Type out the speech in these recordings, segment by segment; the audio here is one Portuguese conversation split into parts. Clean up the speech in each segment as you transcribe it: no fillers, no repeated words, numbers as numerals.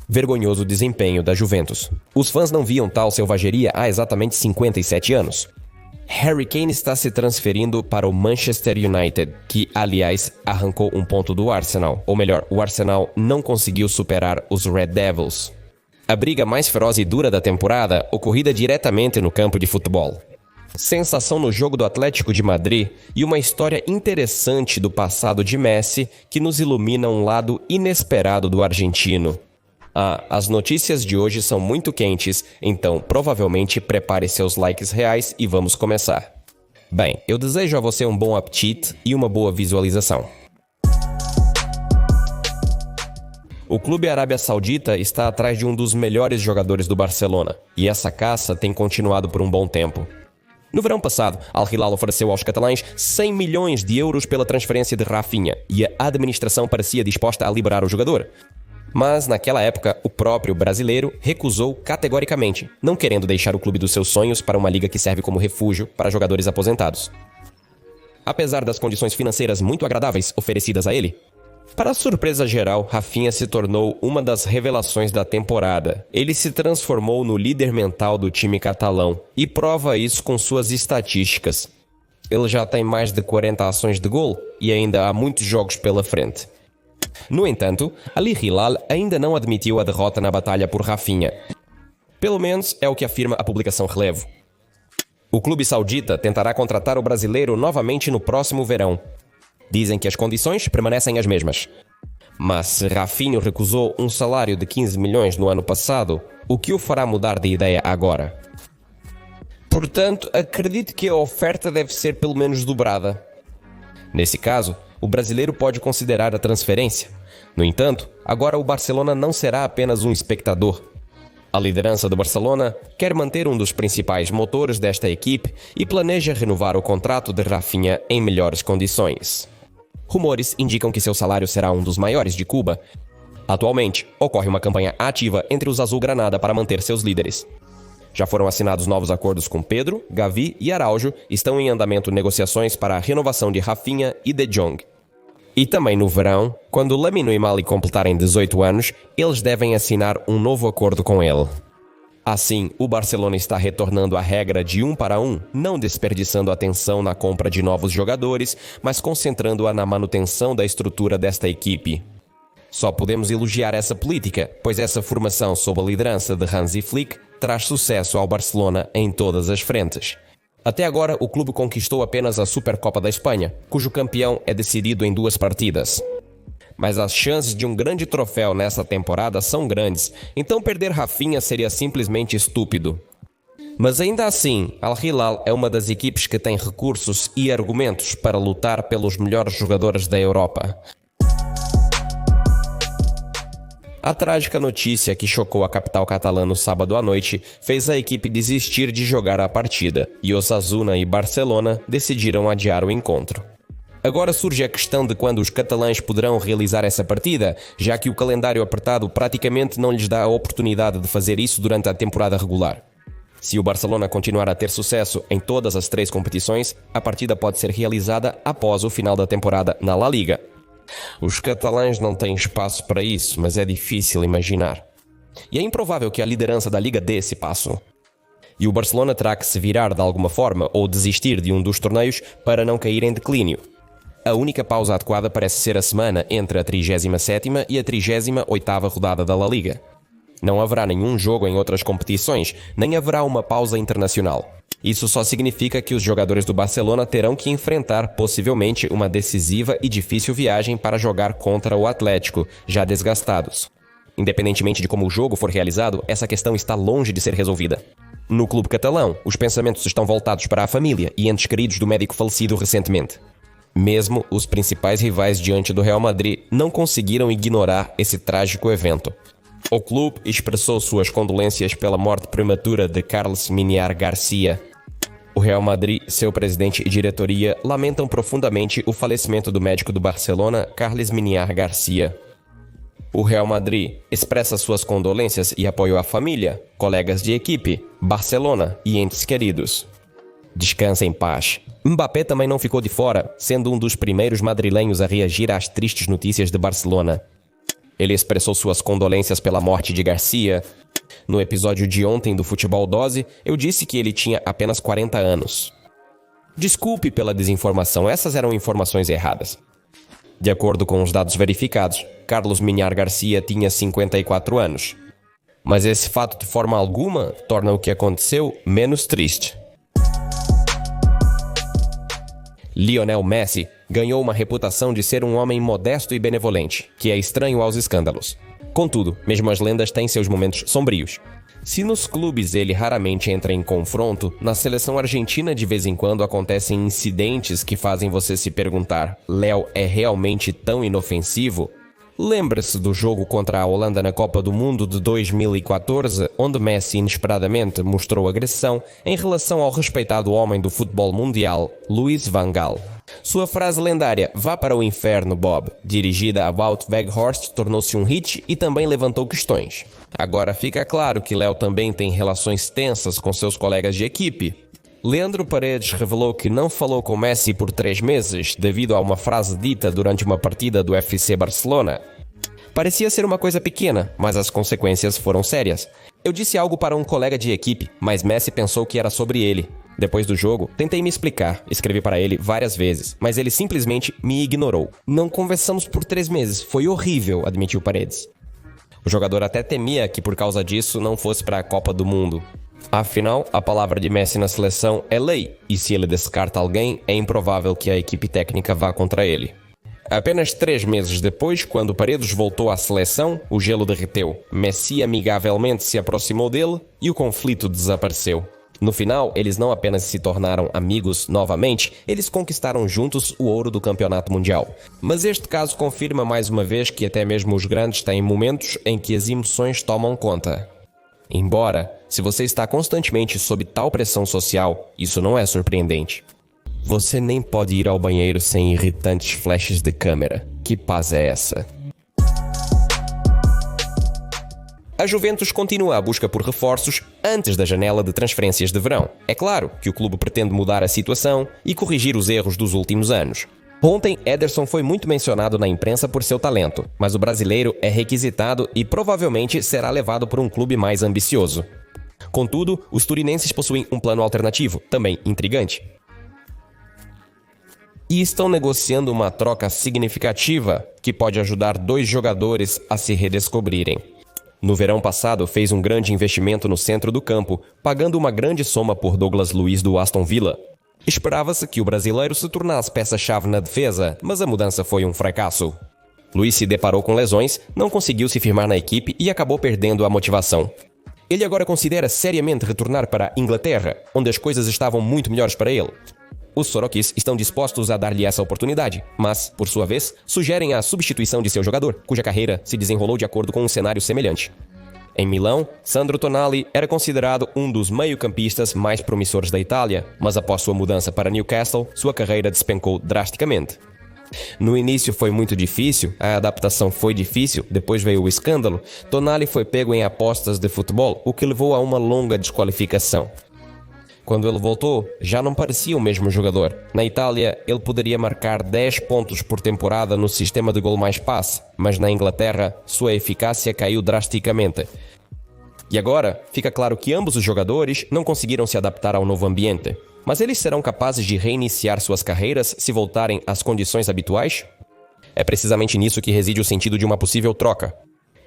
Vergonhoso desempenho da Juventus. Os fãs não viam tal selvageria há exatamente 57 anos. Harry Kane está se transferindo para o Manchester United, que, aliás, arrancou um ponto do Arsenal. Ou melhor, o Arsenal não conseguiu superar os Red Devils. A briga mais feroz e dura da temporada ocorrida diretamente no campo de futebol. Sensação no jogo do Atlético de Madrid e uma história interessante do passado de Messi que nos ilumina um lado inesperado do argentino. As notícias de hoje são muito quentes, então provavelmente prepare seus likes reais e vamos começar. Bem, eu desejo a você um bom apetite e uma boa visualização. O clube Arábia Saudita está atrás de um dos melhores jogadores do Barcelona, e essa caça tem continuado por um bom tempo. No verão passado, Al Hilal ofereceu aos catalães 100 milhões de euros pela transferência de Rafinha, e a administração parecia disposta a liberar o jogador. Mas, naquela época, o próprio brasileiro recusou categoricamente, não querendo deixar o clube dos seus sonhos para uma liga que serve como refúgio para jogadores aposentados. Apesar das condições financeiras muito agradáveis oferecidas a ele, para a surpresa geral, Rafinha se tornou uma das revelações da temporada. Ele se transformou no líder mental do time catalão e prova isso com suas estatísticas. Ele já tem mais de 40 ações de gol e ainda há muitos jogos pela frente. No entanto, Al Hilal ainda não admitiu a derrota na batalha por Rafinha. Pelo menos é o que afirma a publicação Relevo. O clube saudita tentará contratar o brasileiro novamente no próximo verão. Dizem que as condições permanecem as mesmas. Mas se Rafinha recusou um salário de 15 milhões no ano passado, o que o fará mudar de ideia agora? Portanto, acredito que a oferta deve ser pelo menos dobrada. Nesse caso, o brasileiro pode considerar a transferência. No entanto, agora o Barcelona não será apenas um espectador. A liderança do Barcelona quer manter um dos principais motores desta equipe e planeja renovar o contrato de Rafinha em melhores condições. Rumores indicam que seu salário será um dos maiores de Cuba. Atualmente, ocorre uma campanha ativa entre os Azulgrana para manter seus líderes. Já foram assinados novos acordos com Pedro, Gavi e Araujo, estão em andamento negociações para a renovação de Rafinha e De Jong. E também no verão, quando Lamine e Mali completarem 18 anos, eles devem assinar um novo acordo com ele. Assim, o Barcelona está retornando à regra de 1 para 1, não desperdiçando atenção na compra de novos jogadores, mas concentrando-a na manutenção da estrutura desta equipe. Só podemos elogiar essa política, pois essa formação sob a liderança de Hansi Flick traz sucesso ao Barcelona em todas as frentes. Até agora, o clube conquistou apenas a Supercopa da Espanha, cujo campeão é decidido em 2 partidas. Mas as chances de um grande troféu nessa temporada são grandes, então perder Rafinha seria simplesmente estúpido. Mas ainda assim, Al Hilal é uma das equipes que tem recursos e argumentos para lutar pelos melhores jogadores da Europa. A trágica notícia que chocou a capital catalã no sábado à noite fez a equipe desistir de jogar a partida, e Osasuna e Barcelona decidiram adiar o encontro. Agora surge a questão de quando os catalães poderão realizar essa partida, já que o calendário apertado praticamente não lhes dá a oportunidade de fazer isso durante a temporada regular. Se o Barcelona continuar a ter sucesso em todas as 3 competições, a partida pode ser realizada após o final da temporada na La Liga. Os catalães não têm espaço para isso, mas é difícil imaginar. E é improvável que a liderança da Liga dê esse passo. E o Barcelona terá que se virar de alguma forma ou desistir de um dos torneios para não cair em declínio. A única pausa adequada parece ser a semana entre a 37ª e a 38ª rodada da La Liga. Não haverá nenhum jogo em outras competições, nem haverá uma pausa internacional. Isso só significa que os jogadores do Barcelona terão que enfrentar possivelmente uma decisiva e difícil viagem para jogar contra o Atlético, já desgastados. Independentemente de como o jogo for realizado, essa questão está longe de ser resolvida. No clube catalão, os pensamentos estão voltados para a família e entes queridos do médico falecido recentemente. Mesmo os principais rivais diante do Real Madrid não conseguiram ignorar esse trágico evento. O clube expressou suas condolências pela morte prematura de Carles Miniar Garcia. O Real Madrid, seu presidente e diretoria lamentam profundamente o falecimento do médico do Barcelona, Carles Miniar Garcia. O Real Madrid expressa suas condolências e apoio à família, colegas de equipe, Barcelona e entes queridos. Descansa em paz. Mbappé também não ficou de fora, sendo um dos primeiros madrilenhos a reagir às tristes notícias de Barcelona. Ele expressou suas condolências pela morte de Garcia. No episódio de ontem do Futebol Dose, eu disse que ele tinha apenas 40 anos. Desculpe pela desinformação, essas eram informações erradas. De acordo com os dados verificados, Carlos Miñar Garcia tinha 54 anos. Mas esse fato, de forma alguma, torna o que aconteceu menos triste. Lionel Messi ganhou uma reputação de ser um homem modesto e benevolente, que é estranho aos escândalos. Contudo, mesmo as lendas têm seus momentos sombrios. Se nos clubes ele raramente entra em confronto, na seleção argentina de vez em quando acontecem incidentes que fazem você se perguntar: Léo é realmente tão inofensivo? Lembre-se do jogo contra a Holanda na Copa do Mundo de 2014, onde Messi inesperadamente mostrou agressão em relação ao respeitado homem do futebol mundial, Louis van Gaal. Sua frase lendária "Vá para o inferno, Bob", dirigida a Wout Weghorst, tornou-se um hit e também levantou questões. Agora fica claro que Léo também tem relações tensas com seus colegas de equipe. Leandro Paredes revelou que não falou com Messi por 3 meses devido a uma frase dita durante uma partida do FC Barcelona. Parecia ser uma coisa pequena, mas as consequências foram sérias. Eu disse algo para um colega de equipe, mas Messi pensou que era sobre ele. Depois do jogo, tentei me explicar, escrevi para ele várias vezes, mas ele simplesmente me ignorou. Não conversamos por 3 meses, foi horrível, admitiu Paredes. O jogador até temia que por causa disso não fosse para a Copa do Mundo. Afinal, a palavra de Messi na seleção é lei, e se ele descarta alguém, é improvável que a equipe técnica vá contra ele. Apenas 3 meses depois, quando Paredes voltou à seleção, o gelo derreteu. Messi amigavelmente se aproximou dele e o conflito desapareceu. No final, eles não apenas se tornaram amigos novamente, eles conquistaram juntos o ouro do campeonato mundial. Mas este caso confirma mais uma vez que até mesmo os grandes têm momentos em que as emoções tomam conta. Embora, se você está constantemente sob tal pressão social, isso não é surpreendente. Você nem pode ir ao banheiro sem irritantes flashes de câmera. Que paz é essa? A Juventus continua a busca por reforços antes da janela de transferências de verão. É claro que o clube pretende mudar a situação e corrigir os erros dos últimos anos. Ontem, Ederson foi muito mencionado na imprensa por seu talento, mas o brasileiro é requisitado e provavelmente será levado por um clube mais ambicioso. Contudo, os turinenses possuem um plano alternativo, também intrigante. E estão negociando uma troca significativa que pode ajudar 2 jogadores a se redescobrirem. No verão passado, fez um grande investimento no centro do campo, pagando uma grande soma por Douglas Luiz do Aston Villa. Esperava-se que o brasileiro se tornasse peça-chave na defesa, mas a mudança foi um fracasso. Luiz se deparou com lesões, não conseguiu se firmar na equipe e acabou perdendo a motivação. Ele agora considera seriamente retornar para a Inglaterra, onde as coisas estavam muito melhores para ele. Os Soroquis estão dispostos a dar-lhe essa oportunidade, mas, por sua vez, sugerem a substituição de seu jogador, cuja carreira se desenrolou de acordo com um cenário semelhante. Em Milão, Sandro Tonali era considerado um dos meio-campistas mais promissores da Itália, mas após sua mudança para Newcastle, sua carreira despencou drasticamente. No início foi muito difícil, a adaptação foi difícil, depois veio o escândalo. Tonali foi pego em apostas de futebol, o que levou a uma longa desqualificação. Quando ele voltou, já não parecia o mesmo jogador. Na Itália, ele poderia marcar 10 pontos por temporada no sistema de gol mais passe, mas na Inglaterra, sua eficácia caiu drasticamente. E agora, fica claro que ambos os jogadores não conseguiram se adaptar ao novo ambiente. Mas eles serão capazes de reiniciar suas carreiras se voltarem às condições habituais? É precisamente nisso que reside o sentido de uma possível troca.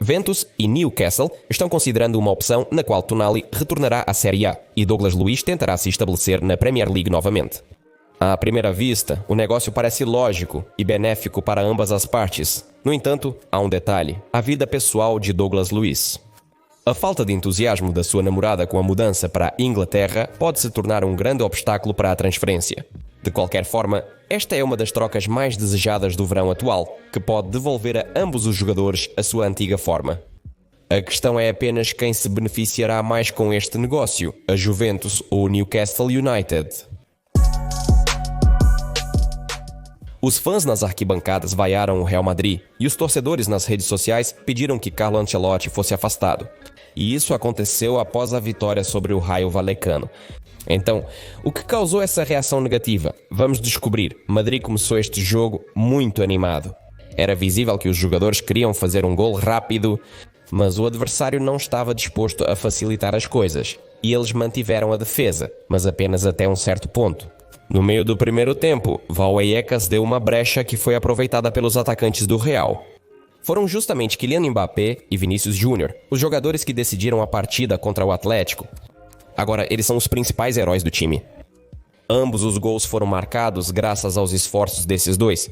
Ventus e Newcastle estão considerando uma opção na qual Tonali retornará à Série A e Douglas Luiz tentará se estabelecer na Premier League novamente. À primeira vista, o negócio parece lógico e benéfico para ambas as partes. No entanto, há um detalhe: a vida pessoal de Douglas Luiz. A falta de entusiasmo da sua namorada com a mudança para a Inglaterra pode se tornar um grande obstáculo para a transferência. De qualquer forma, esta é uma das trocas mais desejadas do verão atual, que pode devolver a ambos os jogadores a sua antiga forma. A questão é apenas quem se beneficiará mais com este negócio, a Juventus ou o Newcastle United. Os fãs nas arquibancadas vaiaram o Real Madrid e os torcedores nas redes sociais pediram que Carlo Ancelotti fosse afastado. E isso aconteceu após a vitória sobre o Raio Vallecano. Então, o que causou essa reação negativa? Vamos descobrir. Madrid começou este jogo muito animado. Era visível que os jogadores queriam fazer um gol rápido, mas o adversário não estava disposto a facilitar as coisas, e eles mantiveram a defesa, mas apenas até um certo ponto. No meio do primeiro tempo, Vallecas deu uma brecha que foi aproveitada pelos atacantes do Real. Foram justamente Kylian Mbappé e Vinícius Júnior, os jogadores que decidiram a partida contra o Atlético. Agora, eles são os principais heróis do time. Ambos os gols foram marcados graças aos esforços desses dois.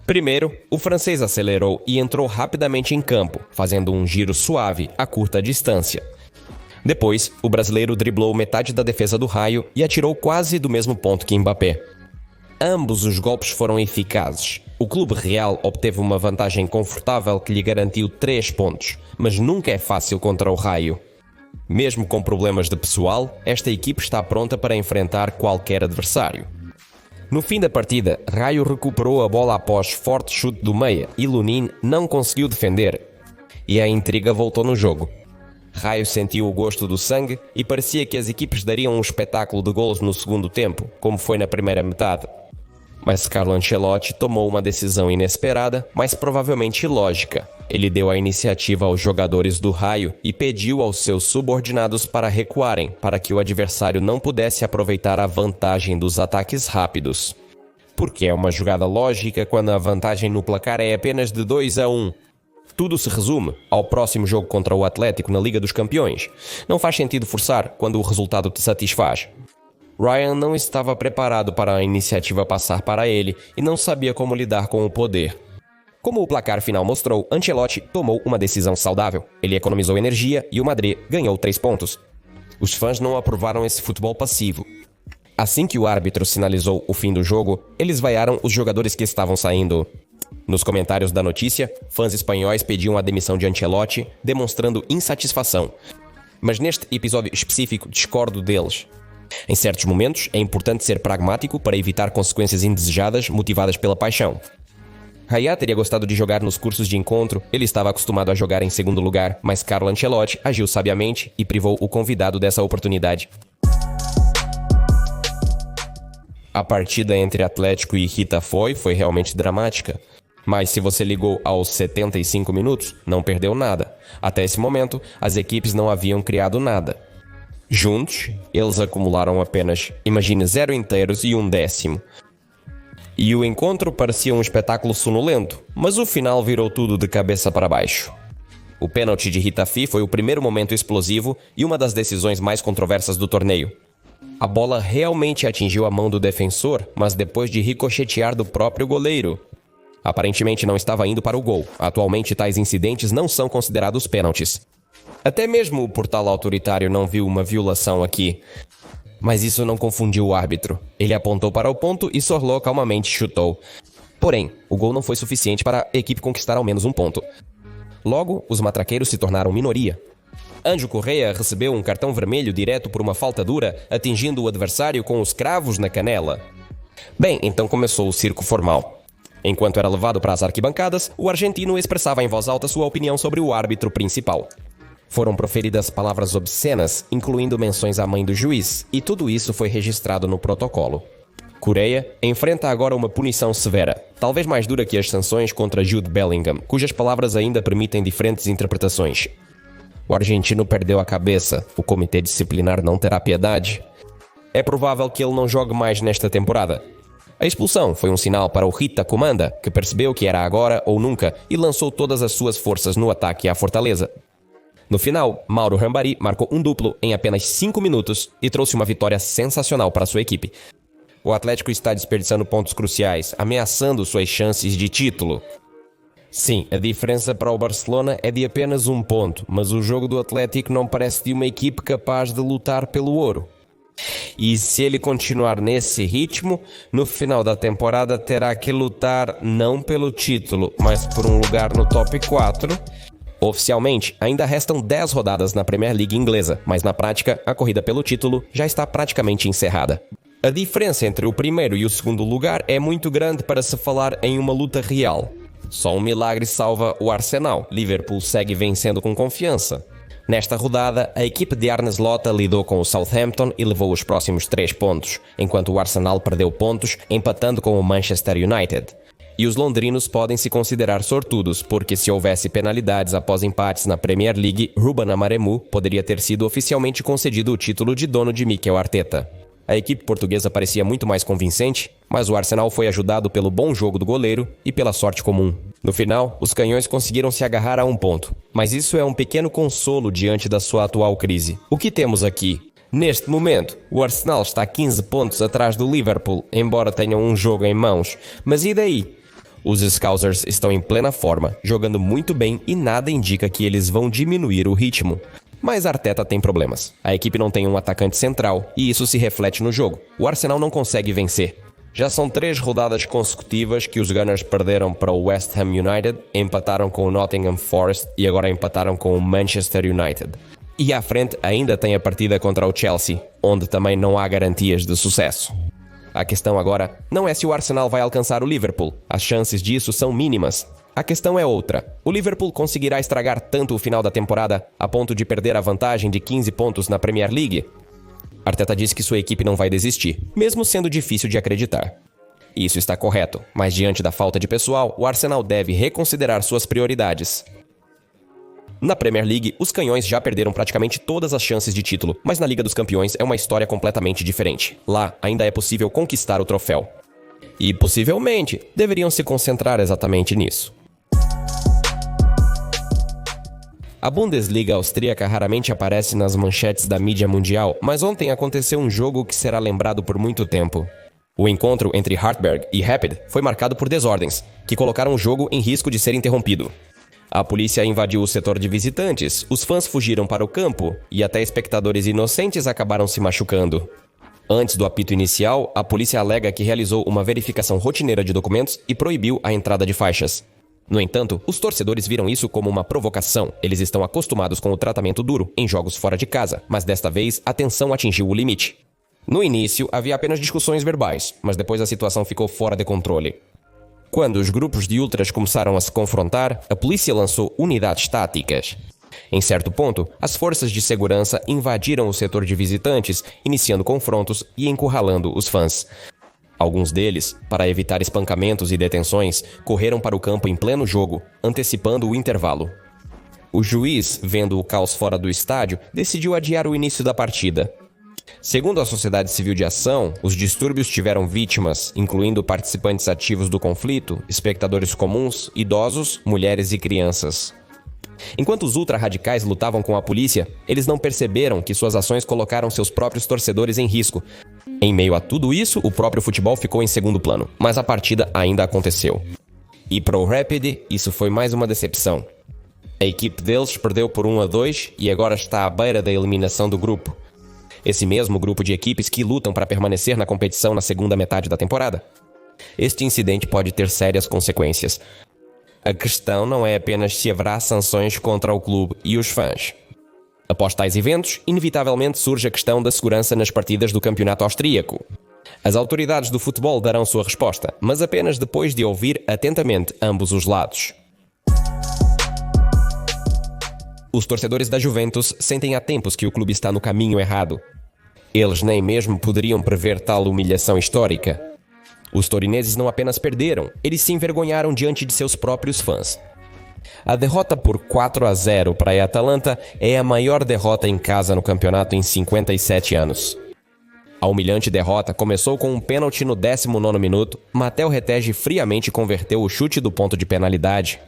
Primeiro, o francês acelerou e entrou rapidamente em campo, fazendo um giro suave a curta distância. Depois, o brasileiro driblou metade da defesa do Raio e atirou quase do mesmo ponto que Mbappé. Ambos os golpes foram eficazes. O clube real obteve uma vantagem confortável que lhe garantiu 3 pontos, mas nunca é fácil contra o Raio. Mesmo com problemas de pessoal, esta equipe está pronta para enfrentar qualquer adversário. No fim da partida, Raio recuperou a bola após forte chute do meia e Lunin não conseguiu defender. E a intriga voltou no jogo. Raio sentiu o gosto do sangue e parecia que as equipes dariam um espetáculo de golos no segundo tempo, como foi na primeira metade. Mas Carlo Ancelotti tomou uma decisão inesperada, mas provavelmente ilógica. Ele deu a iniciativa aos jogadores do Raio e pediu aos seus subordinados para recuarem, para que o adversário não pudesse aproveitar a vantagem dos ataques rápidos. Porque é uma jogada lógica quando a vantagem no placar é apenas de 2-1. Tudo se resume ao próximo jogo contra o Atlético na Liga dos Campeões. Não faz sentido forçar quando o resultado te satisfaz. Ryan não estava preparado para a iniciativa passar para ele e não sabia como lidar com o poder. Como o placar final mostrou, Ancelotti tomou uma decisão saudável. Ele economizou energia e o Madrid ganhou 3 pontos. Os fãs não aprovaram esse futebol passivo. Assim que o árbitro sinalizou o fim do jogo, eles vaiaram os jogadores que estavam saindo. Nos comentários da notícia, fãs espanhóis pediam a demissão de Ancelotti, demonstrando insatisfação. Mas neste episódio específico discordo deles. Em certos momentos, é importante ser pragmático para evitar consequências indesejadas motivadas pela paixão. Raya teria gostado de jogar nos cursos de encontro, ele estava acostumado a jogar em segundo lugar, mas Carlo Ancelotti agiu sabiamente e privou o convidado dessa oportunidade. A partida entre Atlético e Getafe foi realmente dramática. Mas se você ligou aos 75 minutos, não perdeu nada. Até esse momento, as equipes não haviam criado nada. Juntos, eles acumularam apenas, imagine, 0 inteiros e 1/10. E o encontro parecia um espetáculo sonolento, mas o final virou tudo de cabeça para baixo. O pênalti de Getafe foi o primeiro momento explosivo e uma das decisões mais controversas do torneio. A bola realmente atingiu a mão do defensor, mas depois de ricochetear do próprio goleiro. Aparentemente não estava indo para o gol. Atualmente tais incidentes não são considerados pênaltis. Até mesmo o portal autoritário não viu uma violação aqui. Mas isso não confundiu o árbitro. Ele apontou para o ponto e Sorlot calmamente chutou. Porém, o gol não foi suficiente para a equipe conquistar ao menos um ponto. Logo, os matraqueiros se tornaram minoria. Anjo Correa recebeu um cartão vermelho direto por uma falta dura, atingindo o adversário com os cravos na canela. Bem, então começou o circo formal. Enquanto era levado para as arquibancadas, o argentino expressava em voz alta sua opinião sobre o árbitro principal. Foram proferidas palavras obscenas, incluindo menções à mãe do juiz, e tudo isso foi registrado no protocolo. Correa enfrenta agora uma punição severa, talvez mais dura que as sanções contra Jude Bellingham, cujas palavras ainda permitem diferentes interpretações. O argentino perdeu a cabeça, o comitê disciplinar não terá piedade. É provável que ele não jogue mais nesta temporada. A expulsão foi um sinal para o Rita Comanda, que percebeu que era agora ou nunca e lançou todas as suas forças no ataque à Fortaleza. No final, Mauro Rambari marcou um duplo em apenas 5 minutos e trouxe uma vitória sensacional para sua equipe. O Atlético está desperdiçando pontos cruciais, ameaçando suas chances de título. Sim, a diferença para o Barcelona é de apenas 1 ponto, mas o jogo do Atlético não parece de uma equipe capaz de lutar pelo ouro. E se ele continuar nesse ritmo, no final da temporada terá que lutar não pelo título, mas por um lugar no top 4. Oficialmente, ainda restam 10 rodadas na Premier League inglesa, mas na prática, a corrida pelo título já está praticamente encerrada. A diferença entre o primeiro e o segundo lugar é muito grande para se falar em uma luta real. Só um milagre salva o Arsenal. Liverpool segue vencendo com confiança. Nesta rodada, a equipe de Arne Slot lidou com o Southampton e levou os próximos 3 pontos, enquanto o Arsenal perdeu pontos, empatando com o Manchester United. E os londrinos podem se considerar sortudos, porque se houvesse penalidades após empates na Premier League, Ruben Amorim poderia ter sido oficialmente concedido o título de dono de Mikel Arteta. A equipe portuguesa parecia muito mais convincente, mas o Arsenal foi ajudado pelo bom jogo do goleiro e pela sorte comum. No final, os canhões conseguiram se agarrar a um ponto, mas isso é um pequeno consolo diante da sua atual crise. O que temos aqui? Neste momento, o Arsenal está 15 pontos atrás do Liverpool, embora tenham um jogo em mãos. Mas e daí? Os Scousers estão em plena forma, jogando muito bem e nada indica que eles vão diminuir o ritmo. Mas Arteta tem problemas. A equipe não tem um atacante central e isso se reflete no jogo. O Arsenal não consegue vencer. Já são 3 rodadas consecutivas que os Gunners perderam para o West Ham United, empataram com o Nottingham Forest e agora empataram com o Manchester United. E à frente ainda tem a partida contra o Chelsea, onde também não há garantias de sucesso. A questão agora não é se o Arsenal vai alcançar o Liverpool. As chances disso são mínimas. A questão é outra. O Liverpool conseguirá estragar tanto o final da temporada a ponto de perder a vantagem de 15 pontos na Premier League? Arteta disse que sua equipe não vai desistir, mesmo sendo difícil de acreditar. Isso está correto, mas diante da falta de pessoal, o Arsenal deve reconsiderar suas prioridades. Na Premier League, os canhões já perderam praticamente todas as chances de título, mas na Liga dos Campeões é uma história completamente diferente. Lá, ainda é possível conquistar o troféu. E, possivelmente, deveriam se concentrar exatamente nisso. A Bundesliga austríaca raramente aparece nas manchetes da mídia mundial, mas ontem aconteceu um jogo que será lembrado por muito tempo. O encontro entre Hartberg e Rapid foi marcado por desordens, que colocaram o jogo em risco de ser interrompido. A polícia invadiu o setor de visitantes, os fãs fugiram para o campo e até espectadores inocentes acabaram se machucando. Antes do apito inicial, a polícia alega que realizou uma verificação rotineira de documentos e proibiu a entrada de faixas. No entanto, os torcedores viram isso como uma provocação. Eles estão acostumados com o tratamento duro em jogos fora de casa, mas desta vez a tensão atingiu o limite. No início, havia apenas discussões verbais, mas depois a situação ficou fora de controle. Quando os grupos de ultras começaram a se confrontar, a polícia lançou unidades táticas. Em certo ponto, as forças de segurança invadiram o setor de visitantes, iniciando confrontos e encurralando os fãs. Alguns deles, para evitar espancamentos e detenções, correram para o campo em pleno jogo, antecipando o intervalo. O juiz, vendo o caos fora do estádio, decidiu adiar o início da partida. Segundo a Sociedade Civil de Ação, os distúrbios tiveram vítimas, incluindo participantes ativos do conflito, espectadores comuns, idosos, mulheres e crianças. Enquanto os ultra-radicais lutavam com a polícia, eles não perceberam que suas ações colocaram seus próprios torcedores em risco. Em meio a tudo isso, o próprio futebol ficou em segundo plano, mas a partida ainda aconteceu. E para o Rapid, isso foi mais uma decepção. A equipe deles perdeu por 1-2 e agora está à beira da eliminação do grupo. Esse mesmo grupo de equipes que lutam para permanecer na competição na segunda metade da temporada. Este incidente pode ter sérias consequências. A questão não é apenas se haverá sanções contra o clube e os fãs. Após tais eventos, inevitavelmente surge a questão da segurança nas partidas do campeonato austríaco. As autoridades do futebol darão sua resposta, mas apenas depois de ouvir atentamente ambos os lados. Os torcedores da Juventus sentem há tempos que o clube está no caminho errado. Eles nem mesmo poderiam prever tal humilhação histórica. Os torineses não apenas perderam, eles se envergonharam diante de seus próprios fãs. A derrota por 4-0 para a Atalanta é a maior derrota em casa no campeonato em 57 anos. A humilhante derrota começou com um pênalti no 19º minuto. Matteo Retegui friamente converteu o chute do ponto de penalidade.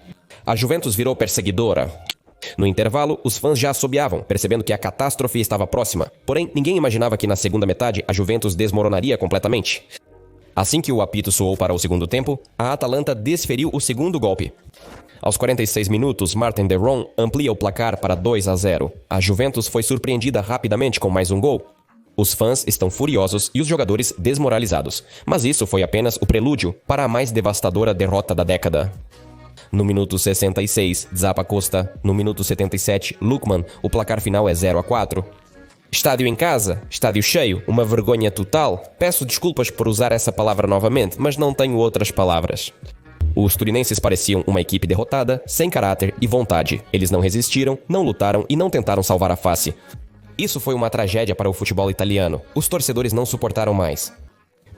A Juventus virou perseguidora. No intervalo, os fãs já assobiavam, percebendo que a catástrofe estava próxima. Porém, ninguém imaginava que na segunda metade a Juventus desmoronaria completamente. Assim que o apito soou para o segundo tempo, a Atalanta desferiu o segundo golpe. Aos 46 minutos, Martin de Roon amplia o placar para 2-0. A Juventus foi surpreendida rapidamente com mais um gol. Os fãs estão furiosos e os jogadores desmoralizados. Mas isso foi apenas o prelúdio para a mais devastadora derrota da década. No minuto 66, Zappa Costa. No minuto 77, Lookman. O placar final é 0-4. Estádio em casa, estádio cheio, uma vergonha total. Peço desculpas por usar essa palavra novamente, mas não tenho outras palavras. Os turinenses pareciam uma equipe derrotada, sem caráter e vontade. Eles não resistiram, não lutaram e não tentaram salvar a face. Isso foi uma tragédia para o futebol italiano. Os torcedores não suportaram mais.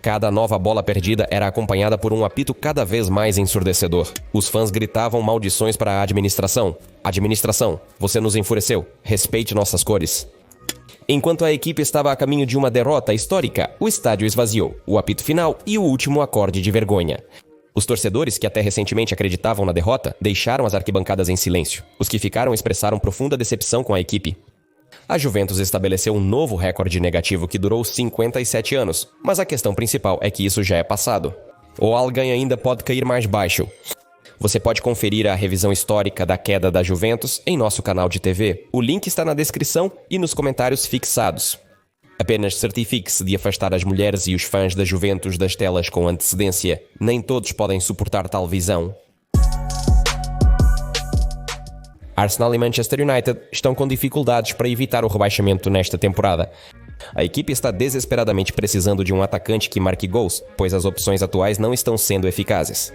Cada nova bola perdida era acompanhada por um apito cada vez mais ensurdecedor. Os fãs gritavam maldições para a administração. Administração, você nos enfureceu. Respeite nossas cores. Enquanto a equipe estava a caminho de uma derrota histórica, o estádio esvaziou, o apito final e o último acorde de vergonha. Os torcedores, que até recentemente acreditavam na derrota, deixaram as arquibancadas em silêncio. Os que ficaram expressaram profunda decepção com a equipe. A Juventus estabeleceu um novo recorde negativo que durou 57 anos, mas a questão principal é que isso já é passado. Ou alguém ainda pode cair mais baixo. Você pode conferir a revisão histórica da queda da Juventus em nosso canal de TV. O link está na descrição e nos comentários fixados. Apenas certifique-se de afastar as mulheres e os fãs da Juventus das telas com antecedência. Nem todos podem suportar tal visão. Arsenal e Manchester United estão com dificuldades para evitar o rebaixamento nesta temporada. A equipe está desesperadamente precisando de um atacante que marque gols, pois as opções atuais não estão sendo eficazes.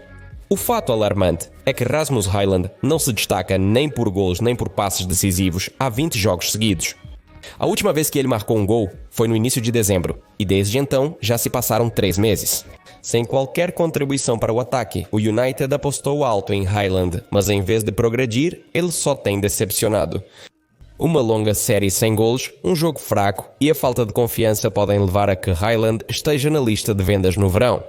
O fato alarmante é que Rasmus Højlund não se destaca nem por gols nem por passes decisivos há 20 jogos seguidos. A última vez que ele marcou um gol foi no início de dezembro, e desde então já se passaram 3 meses. Sem qualquer contribuição para o ataque, o United apostou alto em Højlund, mas em vez de progredir, ele só tem decepcionado. Uma longa série sem golos, um jogo fraco e a falta de confiança podem levar a que Højlund esteja na lista de vendas no verão.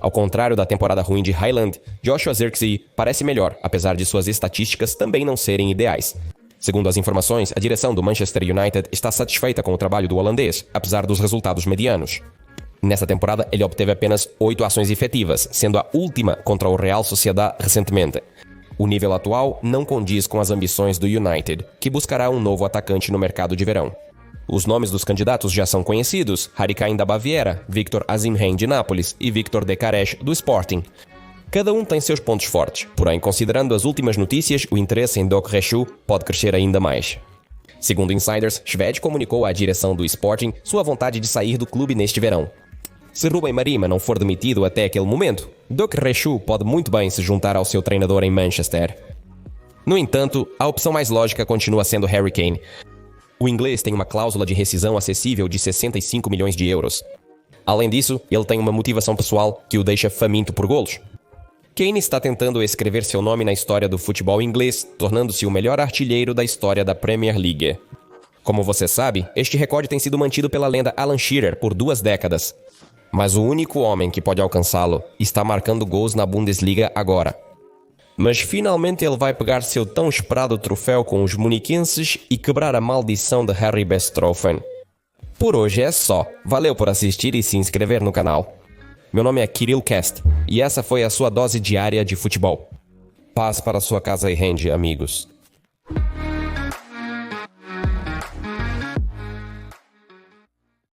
Ao contrário da temporada ruim de Højlund, Joshua Zirkzee parece melhor, apesar de suas estatísticas também não serem ideais. Segundo as informações, a direção do Manchester United está satisfeita com o trabalho do holandês, apesar dos resultados medianos. Nessa temporada, ele obteve apenas 8 ações efetivas, sendo a última contra o Real Sociedad recentemente. O nível atual não condiz com as ambições do United, que buscará um novo atacante no mercado de verão. Os nomes dos candidatos já são conhecidos: Harry Kane da Baviera, Victor Osimhen de Nápoles e Victor Gyökeres do Sporting. Cada um tem seus pontos fortes, porém, considerando as últimas notícias, o interesse em Gyökeres pode crescer ainda mais. Segundo insiders, Švéd comunicou à direção do Sporting sua vontade de sair do clube neste verão. Se Ruben Marima não for demitido até aquele momento, Gyökeres pode muito bem se juntar ao seu treinador em Manchester. No entanto, a opção mais lógica continua sendo Harry Kane. O inglês tem uma cláusula de rescisão acessível de 65 milhões de euros. Além disso, ele tem uma motivação pessoal que o deixa faminto por golos. Kane está tentando escrever seu nome na história do futebol inglês, tornando-se o melhor artilheiro da história da Premier League. Como você sabe, este recorde tem sido mantido pela lenda Alan Shearer por 2 décadas. Mas o único homem que pode alcançá-lo está marcando gols na Bundesliga agora. Mas finalmente ele vai pegar seu tão esperado troféu com os muniquenses e quebrar a maldição de Harry Bestroffen. Por hoje é só. Valeu por assistir e se inscrever no canal. Meu nome é Kirill Cast e essa foi a sua dose diária de futebol. Paz para sua casa e rende, amigos.